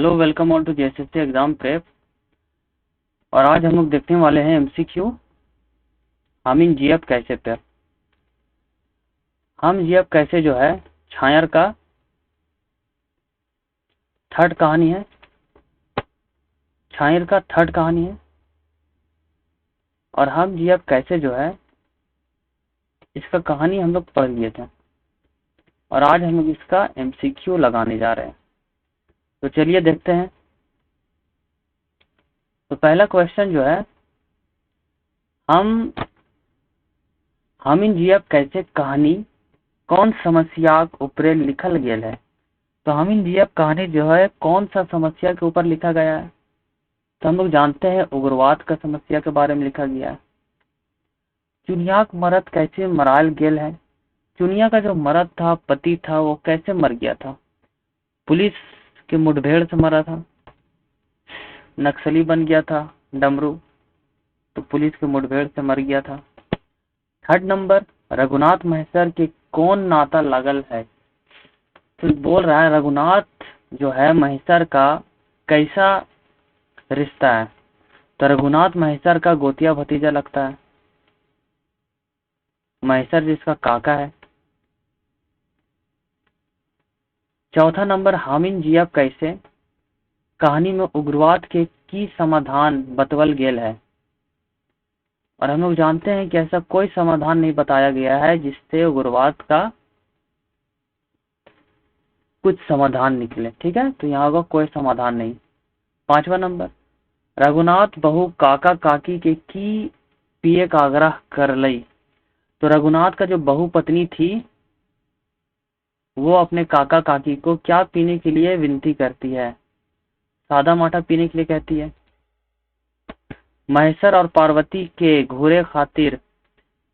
Hello, welcome all to JSSC exam prep. और आज हम लोग देखने वाले हैं एमसीक्यू हामिंग जीएफ कैसे पे। हम जीएफ कैसे जो है छायर का थर्ड कहानी है, छायर का थर्ड कहानी है। और हम जीएफ कैसे जो है इसका कहानी हम लोग पढ़ लिए थे और आज हम लोग इसका एमसीक्यू लगाने जा रहे हैं। तो चलिए देखते हैं। तो पहला क्वेश्चन जो है, हामिंग जीएफ कैसे कहानी कौन समस्या के ऊपर लिखल गेल है। तो हामिंग जीएफ कहानी जो है कौन सा समस्या के ऊपर लिखा गया है। तो हम लोग जानते हैं उग्रवाद का समस्या के बारे में लिखा गया है। चुनिया का मर्द कैसे मराल गेल है। चुनिया का जो मर्द था, पति था, वो कैसे मर गया था। पुलिस के मुठभेड़ से मरा था, नक्सली बन गया था डमरू, तो पुलिस के मुठभेड़ से मर गया था। थर्ड नंबर, रघुनाथ महसर के कौन नाता लागल है। तो बोल रहा है रघुनाथ जो है महसर का कैसा रिश्ता है। तो रघुनाथ महसर का गोतिया भतीजा लगता है, महसर जिसका काका है। चौथा नंबर, हामिंग जीएफ कैसे कहानी में उग्रवाद के की समाधान बतवल गेल है। और हम लोग जानते हैं कि ऐसा कोई समाधान नहीं बताया गया है जिससे उग्रवाद का कुछ समाधान निकले। ठीक है, तो यहाँ होगा कोई समाधान नहीं। पांचवा नंबर, रघुनाथ बहु काका काकी के की पिए का आग्रह कर लई। तो रघुनाथ का जो बहु पत्नी थी वो अपने काका काकी को क्या पीने के लिए विनती करती है। सादा माठा पीने के लिए कहती है। महसर और पार्वती के घूरे खातिर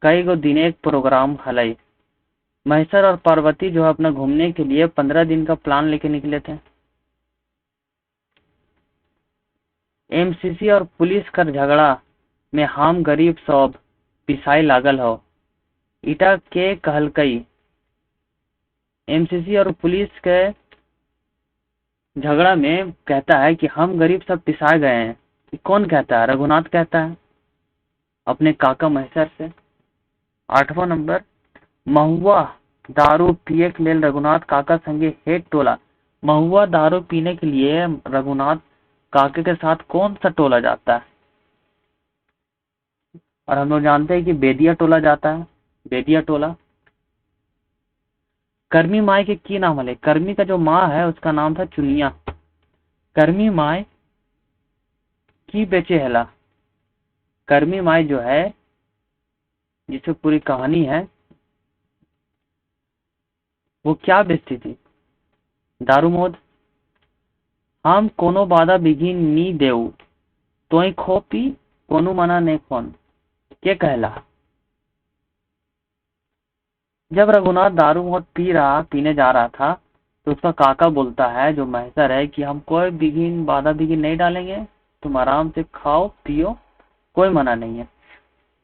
कई गो दिन एक प्रोग्राम हलई। महसर और पार्वती जो है अपना घूमने के लिए 15 दिन का प्लान लेके निकले थे। एमसीसी और पुलिस कर झगड़ा में हम गरीब सब पिसाई लागल हो। ईटा के कहलकई। एमसीसी और पुलिस के झगड़ा में कहता है कि हम गरीब सब पिसाए गए हैं। कौन कहता है? रघुनाथ कहता है अपने काका महसर से। आठवां नंबर, महुआ दारू पिए के लिए रघुनाथ काका संगे हेट टोला। महुआ दारू पीने के लिए रघुनाथ काके के साथ कौन सा टोला जाता है। और हम लोग जानते हैं कि बेदिया टोला जाता है, बेदिया टोला। कर्मी माई के की नाम है। कर्मी का जो माँ है उसका नाम था चुनिया। कर्मी माई की बेचे हेला। कर्मी माई जो है जिससे पूरी कहानी है वो क्या बेचती थी? दारू मोद। हम कोनो बाधा बिघिन नी देऊ तोई खो पी कोनो मना ने कौन के कहला। जब रघुनाथ दारू मोद पीने जा रहा था तो उसका काका बोलता है जो महसर है कि हम कोई बाधा बिघिन नहीं डालेंगे, तुम आराम से खाओ पियो, कोई मना नहीं है।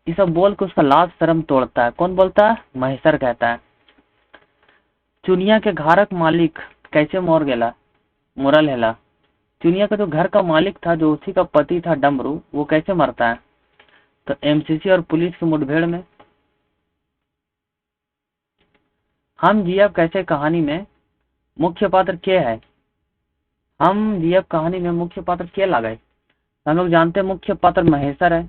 ये सब बोल के उसका लाज शर्म तोड़ता है। कौन बोलता है? महसर कहता है। चुनिया के घरक मालिक कैसे मोरल हेला। चुनिया का जो घर का मालिक था, जो उसी का पति था डमरू, वो कैसे मरता है? तो एमसीसी और पुलिस की मुठभेड़ में। हम जीएफ कैसे कहानी में मुख्य पात्र के है। हम जीएफ कहानी में मुख्य पात्र के लागे। हम लोग जानते हैं मुख्य पात्र महेश्वर है।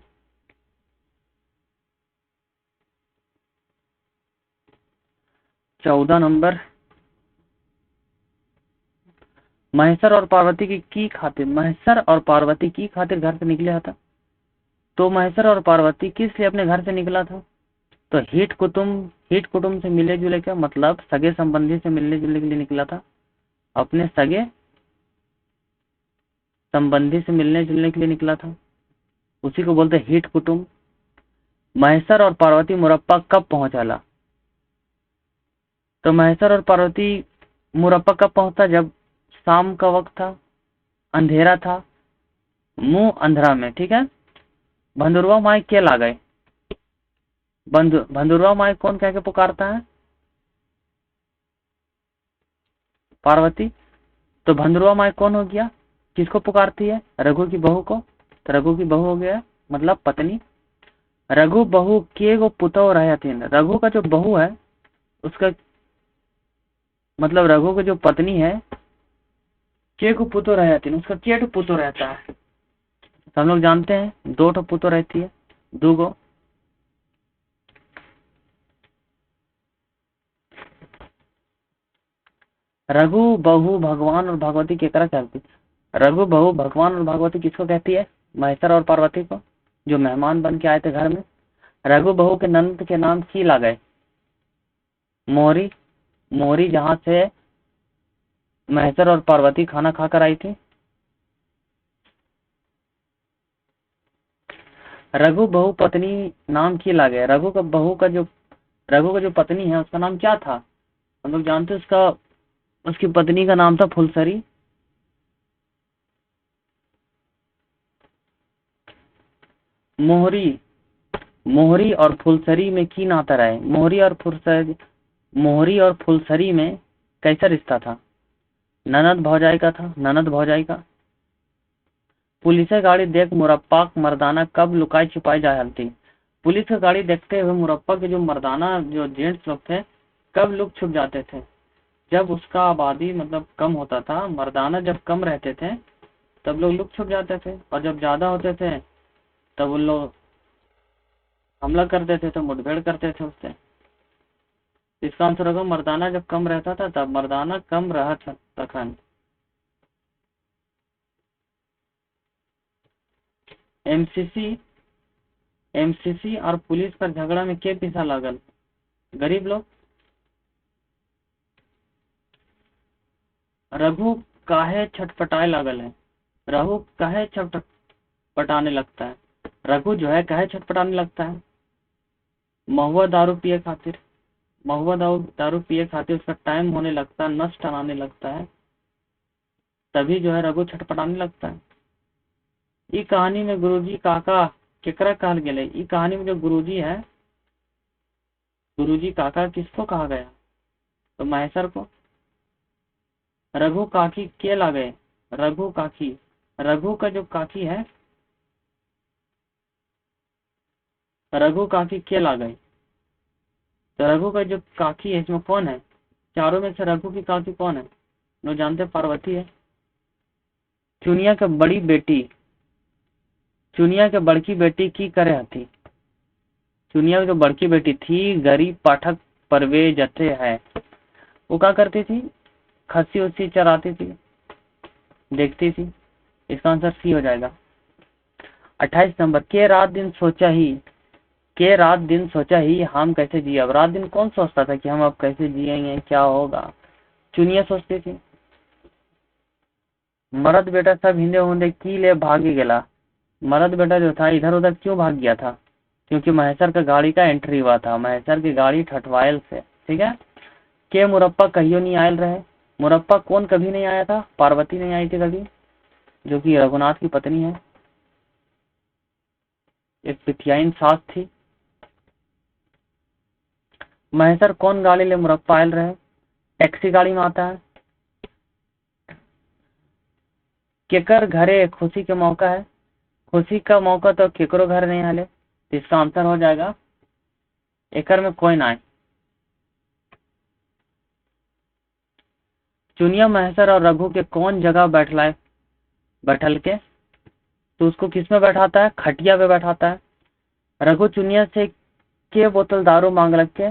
चौदह नंबर, महेश्वर और पार्वती की खातिर, महेश्वर और पार्वती की खातिर घर से निकले था। तो महेश्वर और पार्वती किस लिए अपने घर से निकला था? तो हित कुटुंब से मिले जुले का मतलब सगे संबंधी से मिलने जुलने के लिए निकला था। अपने सगे संबंधी से मिलने जुलने के लिए निकला था, उसी को बोलते हित कुटुंब। महेश्वर और पार्वती मुरप्पा कब पहुंचाला। तो महेश्वर और पार्वती मुरप्पा कब पहुंचा? जब शाम का वक्त था, अंधेरा था, मुंह अंधेरा में। ठीक है। भंदुरवा माई के ला गए। भंदुरवा माई कौन कह के पुकारता है? पार्वती। तो भंदुरवा माई कौन हो गया? किसको पुकारती है? रघु की बहू को। तो रघु की बहू हो गया मतलब पत्नी। रघु बहू के गो पुतौ रहथिन। रघु का जो बहू है उसका मतलब रघु की जो पत्नी है के को पुतो रहथिन, उसका के ठो पुतो रहता है? तो हम लोग जानते हैं 2 ठो पुतो रहती है, 2 गो। रघु बहू भगवान और भगवती केकरा कहती? रघु बहू भगवान और भगवती किसको कहती है? महेश्वर और पार्वती को, जो मेहमान बन के आए थे घर में। रघु बहू के नंद के नाम की ला गए? मोहरी। मोहरी जहां से महेश्वर और पार्वती खाना खाकर आई थी। रघु बहू पत्नी नाम की ला गए? रघु का जो पत्नी है उसका नाम क्या था? हम लोग जानते हैं उसकी पत्नी का नाम था फुलसरी। मोहरी। मोहरी और फुलसरी में की नाता रहे? मोहरी और फुलसरी में कैसा रिश्ता था? ननद भौजाई का था, ननद भौजाई का। पुलिस गाड़ी देख मुरप्पा मर्दाना कब लुकाई छुपाई जा रही थी? पुलिस की गाड़ी देखते हुए मुरप्पा के जो मर्दाना जो जेंट्स लोग थे कब लुक छुप जाते थे? जब उसका आबादी मतलब कम होता था, मर्दाना जब कम रहते थे तब लोग लुक छुप जाते थे, और जब ज्यादा होते थे तब उन लोग हमला करते थे, तो मुठभेड़ करते थे उससे। इसका आंसर होगा मर्दाना जब कम रहता था तब। मर्दाना कम रहा था तखन। एमसीसी और पुलिस पर झगड़ा में के पीछा लागल? गरीब लोग। रघु काहे छटपटाए लागल है? रघु काहे छटपटाने लगता है? रघु जो है काहे छटपटाने लगता है? महुआ दारू पिए खातिर। महुआ दारू पिए खातिर उसका टाइम होने लगता है, नष्ट आने लगता है, तभी जो है रघु छटपटाने लगता है। ई कहानी में गुरुजी काका केकरा कहल गेले? ई कहानी में जो गुरुजी है, गुरुजी काका किसको कहा गया? तो महेश्वर को। रघु काकी के ला गए? रघु काकी। रघु का जो काकी है, रघु काकी के ला गए? तो रघु का जो काकी है इसमें कौन है? चारों में से रघु की काकी कौन है? लोग जानते हैं पार्वती है। चुनिया के बड़ी बेटी, चुनिया के बड़की बेटी की करे हथी? चुनिया की जो बड़की बेटी थी गरीब पाठक परवेज जथे है, वो क्या करती थी? खस्सी उस्सी चराती थी, देखती थी। इसका आंसर सी हो जाएगा। 28 नंबर, के रात दिन सोचा ही हम कैसे जिए। अब रात दिन कौन सोचता था कि हम अब कैसे जिएंगे, क्या होगा? चुनिया सोचती थी। मरद बेटा सब हिंदे हुंदे की ले भागे गेला? मरद बेटा जो था इधर उधर क्यों भाग गया था? क्योंकि महेश्वर का गाड़ी का एंट्री हुआ था, महेश्वर की गाड़ी ठठवायल से। ठीक है। के मुरप्पा कहियो नहीं आयल रहे? मुरप्पा कौन कभी नहीं आया था? पार्वती नहीं आई थी कभी, जो कि रघुनाथ की पत्नी है, एक पितियाइन सास थी। महेश्वर कौन गाड़ी ले मुरप्पा आयल रहे? टैक्सी गाड़ी में आता है। केकर घरे खुशी के मौका है? खुशी का मौका तो केकरो घर नहीं आले, तो इसका आंसर हो जाएगा एकर में कोई ना आए। चुनिया महेश्वर और रघु के कौन जगह बैठल के? तो उसको किस में बैठाता है? खटिया पे बैठाता है। रघु चुनिया से के बोतल दारू मांगल के?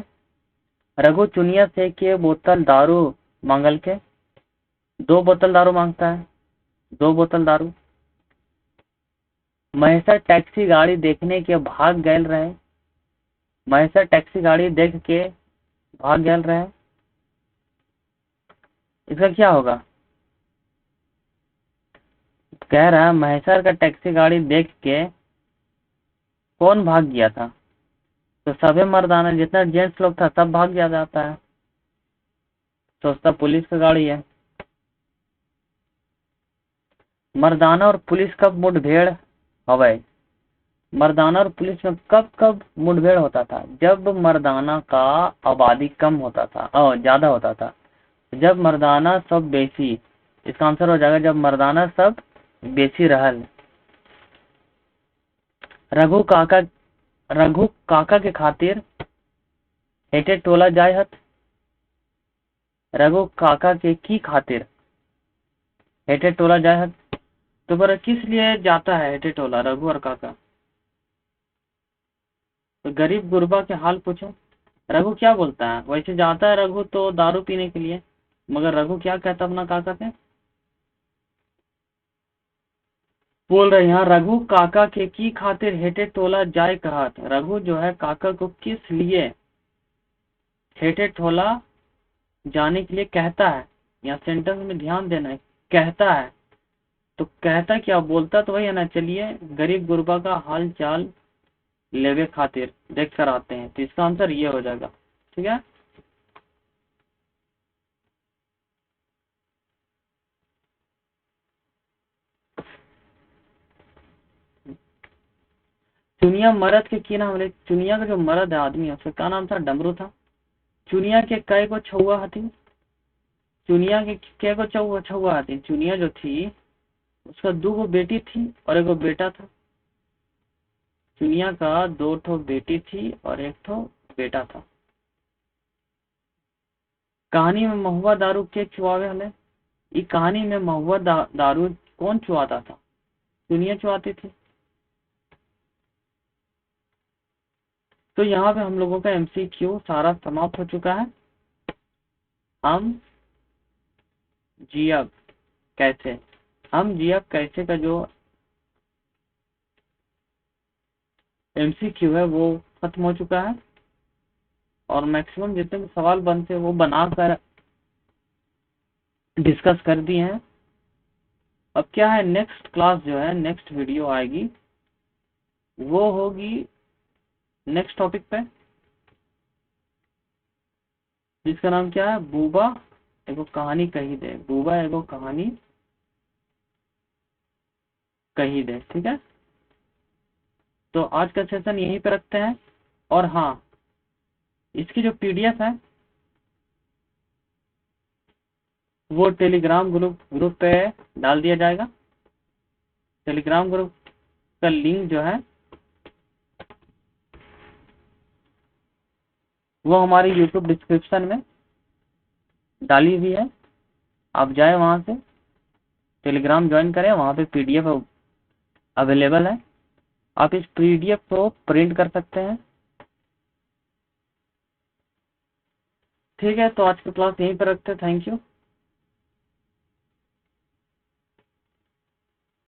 रघु चुनिया से के बोतल दारू मांगल के? 2 बोतल दारू मांगता है, 2 बोतल दारू। महेश्वर टैक्सी गाड़ी देखने के भाग गए रहे? महेश्वर टैक्सी गाड़ी देख के भाग गए रहे? इसका क्या होगा? कह रहा है महेश्वर का टैक्सी गाड़ी देख के कौन भाग गया था? तो सभी मर्दाना जितना जेंट्स लोग था सब भाग जाता है, सोचता पुलिस का गाड़ी है। मर्दाना और पुलिस कब मुठभेड़ हवे? मर्दाना और पुलिस में कब कब मुठभेड़ होता था? जब मर्दाना का आबादी कम होता था और ज्यादा होता था। जब मर्दाना सब बेसी, इसका आंसर हो जाएगा जब मर्दाना सब बेसी रहल। रघु काका के खातिर हेटे टोला जाय हत। रघु काका के की खातिर हेटे टोला जाय हत। तो पर किस लिए जाता है हेटे टोला रघु और काका? तो गरीब गुरबा के हाल पूछो। रघु क्या बोलता है? वैसे जाता है रघु तो दारू पीने के लिए, मगर रघु क्या कहता अपना काका से? बोल रहे यहाँ रघु काका के की खातिर हेटे टोला जाए कहत। रघु जो है काका को किस लिए हेटे टोला जाने के लिए कहता है। यहाँ सेंटेंस में ध्यान देना है, कहता है। तो कहता क्या, बोलता तो वही है ना। चलिए गरीब गुरबा का हाल चाल लेवे खातिर देख कर आते हैं। तो इसका आंसर ये हो जाएगा। ठीक है, चुनिया मरद के की नाम? चुनिया का जो मरद है आदमी है उसका क्या नाम था? डमरू था। चुनिया के कई को छुआ हथी? चुनिया के कै को छुआ हथी? चुनिया जो थी उसका 2 बेटी थी और 1 बेटा था। चुनिया का 2 बेटी थी और 1 बेटा था। कहानी में महुआ दारू के चुआवे हले? ये कहानी में महुआ दारू कौन चुआता था? चुनिया चुआती थी। तो यहाँ पे हम लोगों का MCQ सारा समाप्त हो चुका है। हम जियब कैसे, हम जियब कैसे का जो MCQ है वो खत्म हो चुका है और मैक्सिमम जितने भी सवाल बनते हैं वो बनाकर डिस्कस कर दिए हैं। अब क्या है, नेक्स्ट क्लास जो है, नेक्स्ट वीडियो आएगी वो होगी नेक्स्ट टॉपिक पे, जिसका नाम क्या है, बूबा एगो कहानी कही दे। बूबा एगो कहानी कही दे। ठीक है, तो आज का सेशन यहीं पे रखते हैं। और हाँ, इसकी जो PDF है वो टेलीग्राम ग्रुप पे डाल दिया जाएगा। टेलीग्राम ग्रुप का लिंक जो है वो हमारे YouTube डिस्क्रिप्शन में डाली हुई है। आप जाए वहां से टेलीग्राम ज्वाइन करें, वहां पे PDF अवेलेबल है। आप इस PDF को प्रिंट कर सकते हैं। ठीक है, तो आज की क्लास यहीं पर रखते हैं। Thank you.